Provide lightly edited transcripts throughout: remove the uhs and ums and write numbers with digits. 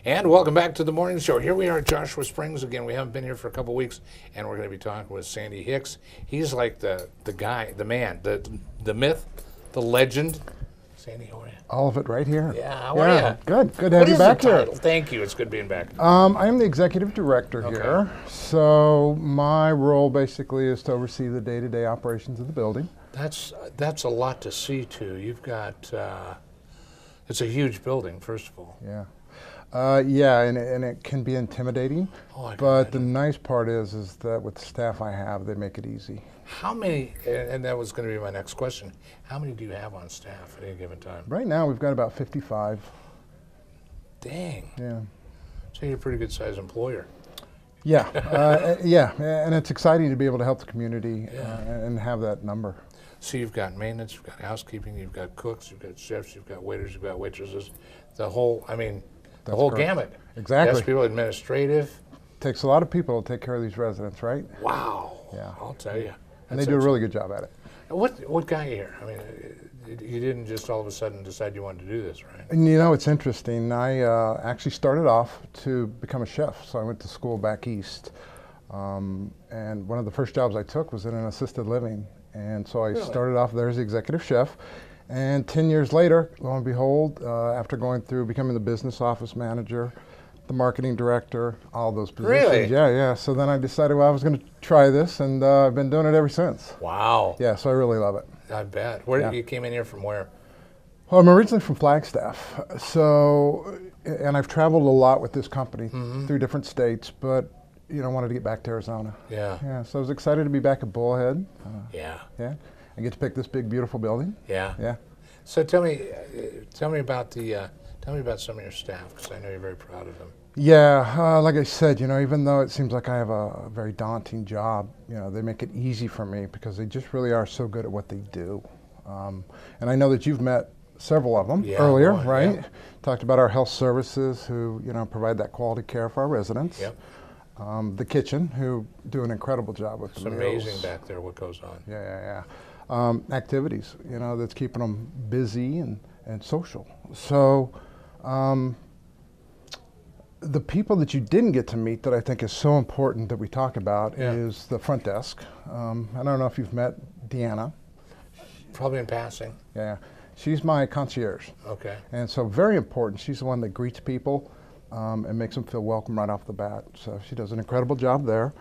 And welcome back to the morning show. Here we are at Joshua Springs again. We haven't been here for a couple weeks, and we're going to be talking with Sandy Hicks. He's like the guy, the man, the myth, the legend. Sandy, how are you? All of it right here. Yeah, how are you? Good to have you back here. Thank you. It's good being back. I am the executive director here. So my role basically is to oversee the day-to-day operations of the building. That's a lot to see to. You've got it's a huge building, first of all. Yeah. And it can be intimidating, but the nice part is that with the staff I have, they make it easy. How many, and that was going to be my next question, how many do you have on staff at any given time? Right now, we've got about 55. Dang. Yeah. So you're a pretty good sized employer. Yeah, and it's exciting to be able to help the community and have that number. So you've got maintenance, you've got housekeeping, you've got cooks, you've got chefs, you've got waiters, you've got waitresses, the whole gamut. Exactly. Yes, people, administrative. Takes a lot of people to take care of these residents, right? Wow. Yeah. I'll tell you. And they do a really good job at it. What got you here? I mean, you didn't just all of a sudden decide you wanted to do this, right? And you know, it's interesting. I actually started off to become a chef, so I went to school back east. And one of the first jobs I took was in an assisted living. And so I started off there as the executive chef. And 10 years later, lo and behold, after going through becoming the business office manager, the marketing director, all those positions. Really? Yeah. So then I decided, well, I was going to try this, and I've been doing it ever since. Wow. Yeah, so I really love it. I bet. You came in here from where? Well, I'm originally from Flagstaff, and I've traveled a lot with this company through different states, but wanted to get back to Arizona. Yeah. Yeah, so I was excited to be back at Bullhead. Yeah. And get to pick this big, beautiful building. Yeah. Yeah. So tell me about some of your staff, because I know you're very proud of them. Yeah, like I said, even though it seems like I have a very daunting job, they make it easy for me because they just really are so good at what they do. And I know that you've met several of them earlier, right? Yeah. Talked about our health services who, provide that quality care for our residents. Yep. The kitchen, who do an incredible job with the meals. It's amazing back there what goes on. Yeah. Activities, that's keeping them busy and social. So the people that you didn't get to meet that I think is so important that we talk about is the front desk. I don't know if you've met Deanna. Probably in passing. Yeah. She's my concierge. Okay. And so very important. She's the one that greets people and makes them feel welcome right off the bat. So she does an incredible job there.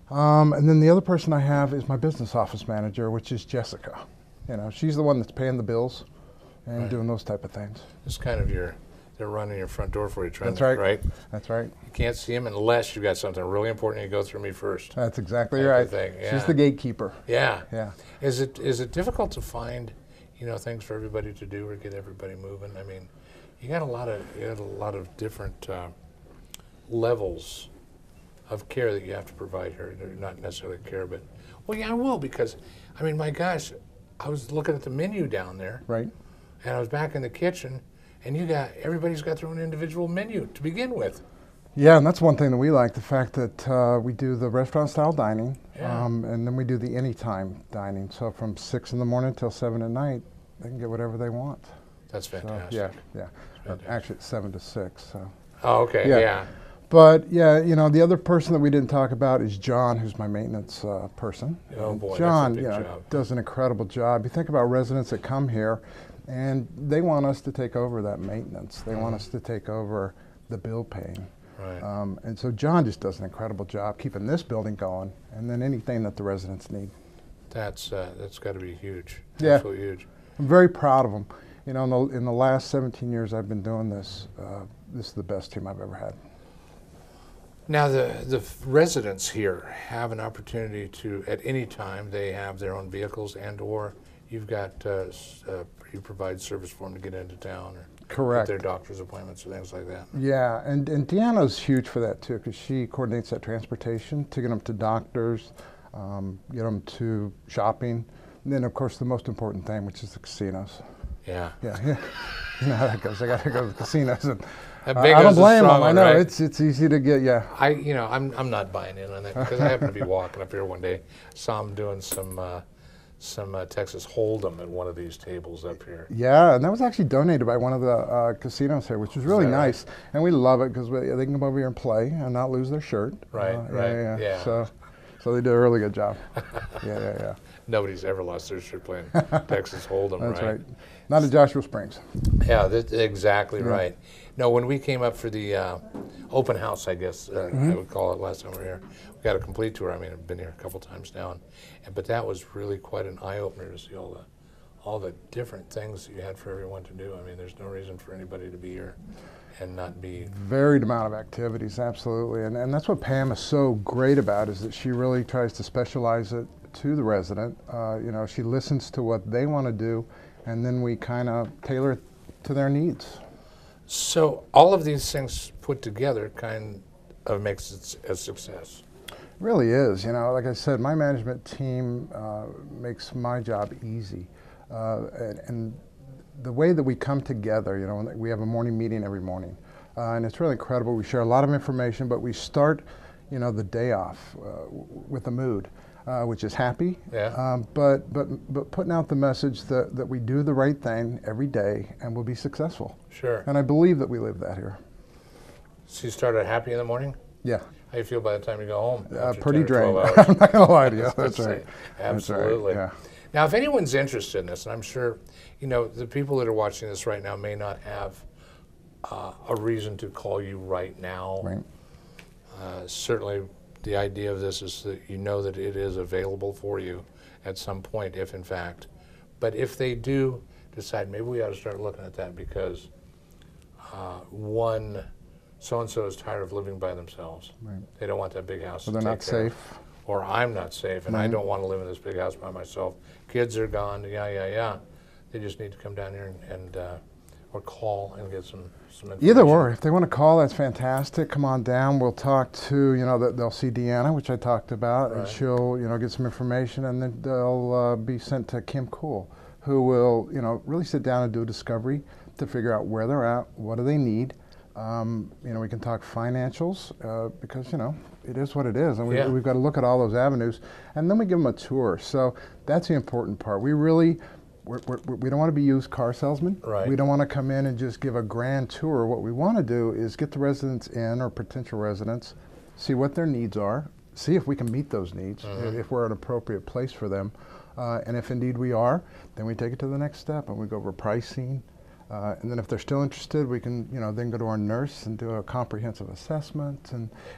And then the other person I have is my business office manager, which is Jessica. She's the one that's paying the bills and doing those type of things. It's kind of they're running your front door for you, That's right. Right? That's right. You can't see them unless you've got something really important. You go through me first. That's exactly right. Yeah. She's the gatekeeper. Yeah. Yeah. Is it difficult to find, things for everybody to do or get everybody moving? I mean, you got a lot of different levels of care that you have to provide here. Not necessarily care, but I will, because my gosh, I was looking at the menu down there, right? And I was back in the kitchen, and everybody's got their own individual menu to begin with. Yeah, and that's one thing that we like, the fact that we do the restaurant style dining, and then we do the anytime dining. So from 6 in the morning till 7 at night, they can get whatever they want. That's fantastic. So, yeah. Actually, it's 7 to 6. So. Oh, okay. Yeah. But the other person that we didn't talk about is John, who's my maintenance person. Oh boy, John, that's a big job. Does an incredible job. You think about residents that come here, and they want us to take over that maintenance. They want us to take over the bill paying. Right. And so John just does an incredible job keeping this building going, and then anything that the residents need. That's got to be huge. Yeah. Absolutely huge. I'm very proud of them. In the last 17 years I've been doing this, this is the best team I've ever had. Now, the residents here have an opportunity to, at any time, they have their own vehicles, and/or you've got you provide service for them to get into town, or correct, their doctor's appointments or things like that. Yeah, and Deanna's huge for that too, because she coordinates that transportation to get them to doctors, get them to shopping, and then of course the most important thing, which is the casinos. Yeah. You know how that goes. I got to go to the casinos. And, I don't blame them. I know, right? it's easy to get. I'm not buying in on that, because I happened to be walking up here one day, saw them doing some Texas Hold'em at one of these tables up here. Yeah, and that was actually donated by one of the casinos here, which was really nice. Right? And we love it because they can come over here and play and not lose their shirt. Right, right. Yeah. So they did a really good job. Yeah. Nobody's ever lost their shirt playing Texas Hold'em, That's right. Not at Joshua Springs. Yeah, that's exactly right. No, when we came up for the open house, I guess I would call it last time we were here, we got a complete tour. I mean, I've been here a couple times now, but that was really quite an eye-opener to see all the different things that you had for everyone to do. I mean, there's no reason for anybody to be here and not be... Varied amount of activities, absolutely. And that's what Pam is so great about, is that she really tries to specialize it to the resident. You know, she listens to what they want to do, and then we kind of tailor it to their needs. So all of these things put together kind of makes it a success. It really is. You know, like I said, my management team makes my job easy. And the way that we come together, you know, we have a morning meeting every morning, and it's really incredible. We share a lot of information, but we start, you know, the day off with a mood, which is happy. Yeah. But putting out the message that we do the right thing every day and we'll be successful. Sure. And I believe that we live that here. So you started happy in the morning? Yeah. How you feel by the time you go home? Pretty drained. I'm not going to lie to you. That's right. Absolutely. That's right. Yeah. Now, if anyone's interested in this, and I'm sure, you know, the people that are watching this right now may not have a reason to call you right now. Right. Certainly, the idea of this is that you know that it is available for you at some point, if in fact. But if they do decide, maybe we ought to start looking at that because one, so-and-so is tired of living by themselves. Right. They don't want that big house. Or they're not safe. Or I'm not safe, and I don't want to live in this big house by myself. Kids are gone, yeah. They just need to come down here and or call and get some information. Either or. If they want to call, that's fantastic. Come on down. We'll talk to, you know, they'll see Deanna, which I talked about, and she'll, you know, get some information, and then they'll be sent to Kim Cool, who will, you know, really sit down and do a discovery to figure out where they're at, what do they need. You know, we can talk financials because, you know, it is what it is, and we've got to look at all those avenues, and then we give them a tour. So that's the important part. We really, we don't want to be used car salesmen. Right. We don't want to come in and just give a grand tour. What we want to do is get the residents in, or potential residents, see what their needs are, see if we can meet those needs, if we're an appropriate place for them, and if indeed we are, then we take it to the next step, and we go over pricing. And then if they're still interested, we can, you know, then go to our nurse and do a comprehensive assessment.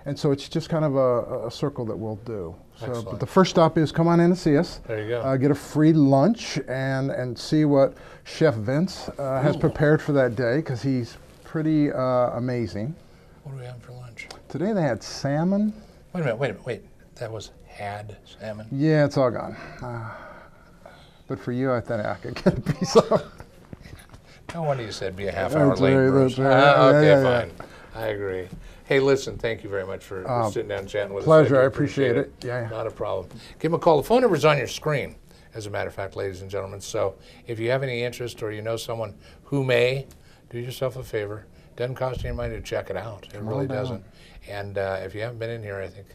And so it's just kind of a circle that we'll do. So, but the first stop is come on in and see us. There you go. Get a free lunch and see what Chef Vince has prepared for that day, because he's pretty amazing. What do we have for lunch? Today they had salmon. Wait a minute. That was had salmon? Yeah, it's all gone. But for you, I thought I could get a piece of. No wonder you said be a half hour late, right, Bruce. Okay, fine. I agree. Hey, listen, thank you very much for sitting down and chatting with us. Pleasure, I appreciate it. Yeah. Not a problem. Give them a call. The phone number is on your screen, as a matter of fact, ladies and gentlemen. So if you have any interest or you know someone who may, do yourself a favor. Doesn't cost you any money to check it out. It really doesn't. And if you haven't been in here, I think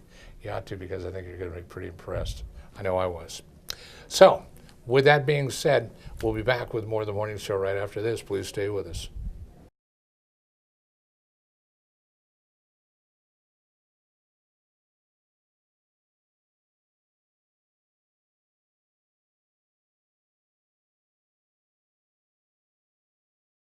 you ought to, because I think you're going to be pretty impressed. I know I was. So, with that being said, we'll be back with more of the morning show right after this. Please stay with us.